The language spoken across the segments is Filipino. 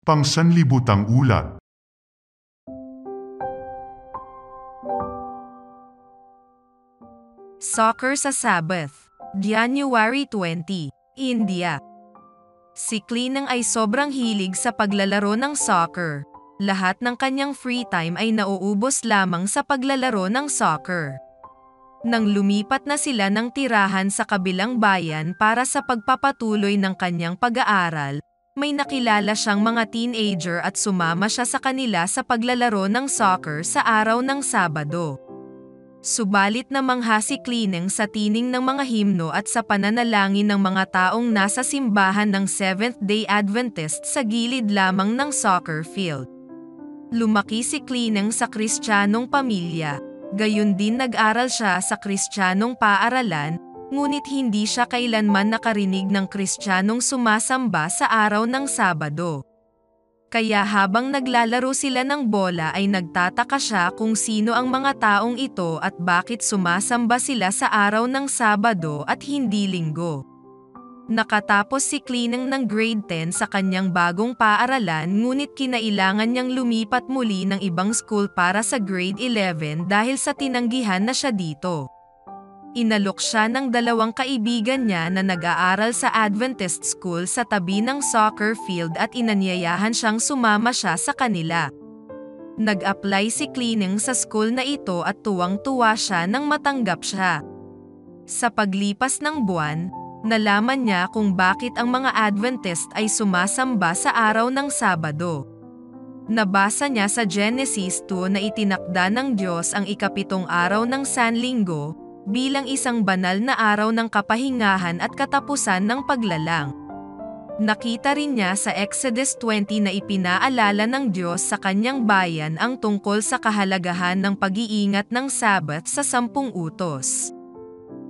Pangsanlibutang ulat. Soccer sa Sabbath, January 20, India. Si Klinang ay sobrang hilig sa paglalaro ng soccer. Lahat ng kanyang free time ay nauubos lamang sa paglalaro ng soccer. Nang lumipat na sila ng tirahan sa kabilang bayan para sa pagpapatuloy ng kanyang pag-aaral, may nakilala siyang mga teenager at sumama siya sa kanila sa paglalaro ng soccer sa araw ng Sabado. Subalit namangha si Klinang sa tining ng mga himno at sa pananalangin ng mga taong nasa simbahan ng Seventh-day Adventist sa gilid lamang ng soccer field. Lumaki si Klinang sa Kristiyanong pamilya, gayon din nag-aral siya sa Kristiyanong paaralan, ngunit hindi siya kailanman nakarinig ng Kristiyanong sumasamba sa araw ng Sabado. Kaya habang naglalaro sila ng bola ay nagtataka siya kung sino ang mga taong ito at bakit sumasamba sila sa araw ng Sabado at hindi Linggo. Nakatapos si Klinang ng grade 10 sa kanyang bagong paaralan, ngunit kinailangan niyang lumipat muli ng ibang school para sa grade 11 dahil sa tinanggihan na siya dito. Inalok siya ng dalawang kaibigan niya na nag-aaral sa Adventist school sa tabi ng soccer field at inanyayahan siyang sumama siya sa kanila. Nag-apply si Klinang sa school na ito at tuwang-tuwa siya nang matanggap siya. Sa paglipas ng buwan, nalaman niya kung bakit ang mga Adventist ay sumasamba sa araw ng Sabado. Nabasa niya sa Genesis 2 na itinakda ng Diyos ang ikapitong araw ng Sanlinggo bilang isang banal na araw ng kapahingahan at katapusan ng paglalang. Nakita rin niya sa Exodus 20 na ipinaalala ng Diyos sa kanyang bayan ang tungkol sa kahalagahan ng pag-iingat ng Sabbath sa 10 utos.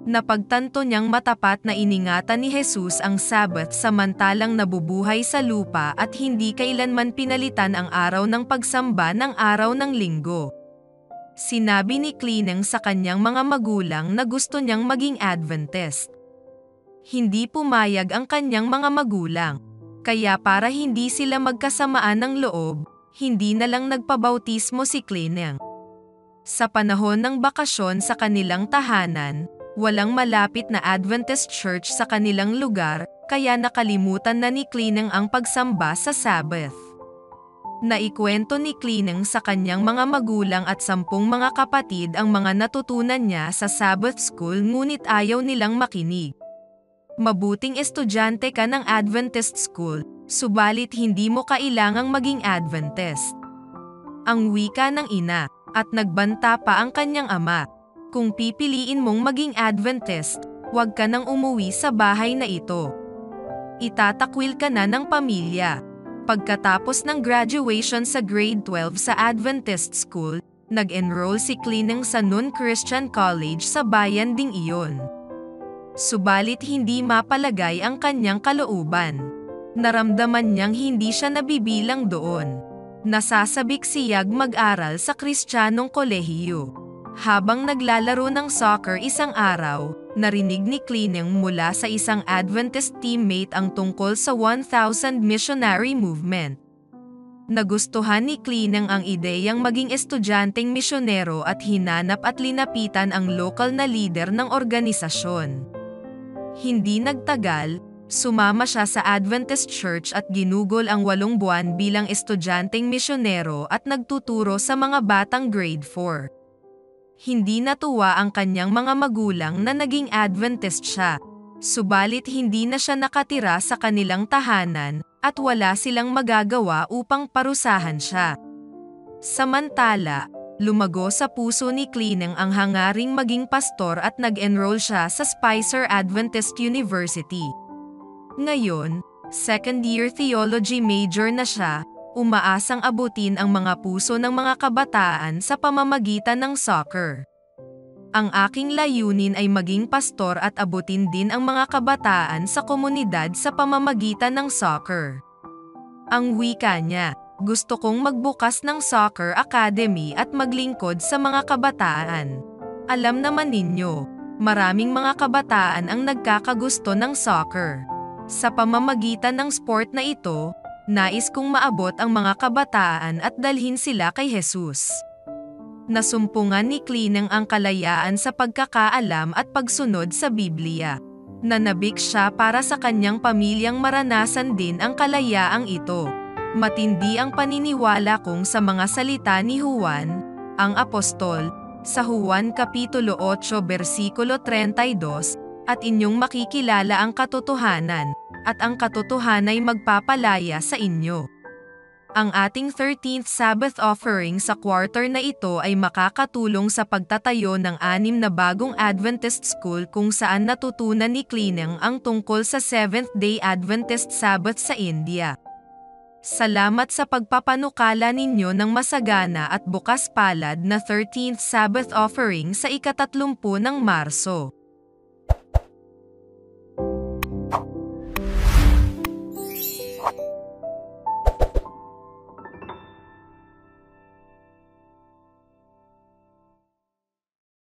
Napagtanto niyang matapat na iningatan ni Jesus ang Sabbath samantalang nabubuhay sa lupa at hindi kailanman pinalitan ang araw ng pagsamba ng araw ng linggo. Sinabi ni Klinang sa kanyang mga magulang na gusto niyang maging Adventist. Hindi pumayag ang kanyang mga magulang. Kaya para hindi sila magkasamaan ng loob, hindi na lang nagpabautismo si Klinang. Sa panahon ng bakasyon sa kanilang tahanan, walang malapit na Adventist church sa kanilang lugar, kaya nakalimutan na ni Klinang ang pagsamba sa Sabbath. Naikwento ni Klinang sa kanyang mga magulang at 10 mga kapatid ang mga natutunan niya sa Sabbath school ngunit ayaw nilang makinig. Mabuting estudyante ka ng Adventist school, subalit hindi mo kailangang maging Adventist. Ang wika ng ina, at nagbanta pa ang kanyang ama. Kung pipiliin mong maging Adventist, huwag ka nang umuwi sa bahay na ito. Itatakwil ka na ng pamilya. Pagkatapos ng graduation sa grade 12 sa Adventist School, nag-enroll si Klinang sa Noon Christian College sa bayan ding iyon. Subalit hindi mapalagay ang kanyang kalooban. Naramdaman niyang hindi siya nabibilang doon. Nasasabik siyang mag-aral sa Kristiyanong kolehiyo. Habang naglalaro ng soccer isang araw, narinig ni Klinang mula sa isang Adventist teammate ang tungkol sa 1,000 missionary movement. Nagustuhan ni Klinang ang ideyang maging estudyanteng misyonero at hinanap at linapitan ang lokal na leader ng organisasyon. Hindi nagtagal, sumama siya sa Adventist Church at ginugol ang 8 buwan bilang estudyanteng misyonero at nagtuturo sa mga batang grade 4. Hindi natuwa ang kanyang mga magulang na naging Adventist siya. Subalit hindi na siya nakatira sa kanilang tahanan, at wala silang magagawa upang parusahan siya. Samantala, lumago sa puso ni Klinang ang hangaring maging pastor at nag-enroll siya sa Spicer Adventist University. Ngayon, second-year theology major na siya, umaasang abutin ang mga puso ng mga kabataan sa pamamagitan ng soccer. Ang aking layunin ay maging pastor at abutin din ang mga kabataan sa komunidad sa pamamagitan ng soccer. Ang wika niya, gusto kong magbukas ng soccer academy at maglingkod sa mga kabataan. Alam naman ninyo, maraming mga kabataan ang nagkakagusto ng soccer. Sa pamamagitan ng sport na ito, Nais kong maabot ang mga kabataan at dalhin sila kay Jesus. Nasumpungan ni Klinang ang kalayaan sa pagkakaalam at pagsunod sa Biblia. Nanabik siya para sa kanyang pamilyang maranasan din ang kalayaang ito. Matindi ang paniniwala kong sa mga salita ni Juan, ang apostol, sa Juan Kapitulo 8 versikulo 32, at inyong makikilala ang katotohanan, at ang katotohanay magpapalaya sa inyo. Ang ating 13th Sabbath offering sa quarter na ito ay makakatulong sa pagtatayo ng 6 na bagong Adventist school kung saan natutunan ni Klinang ang tungkol sa Seventh-day Adventist Sabbath sa India. Salamat sa pagpapanukala ninyo ng masagana at bukas palad na 13th Sabbath offering sa ika-30 ng Marso.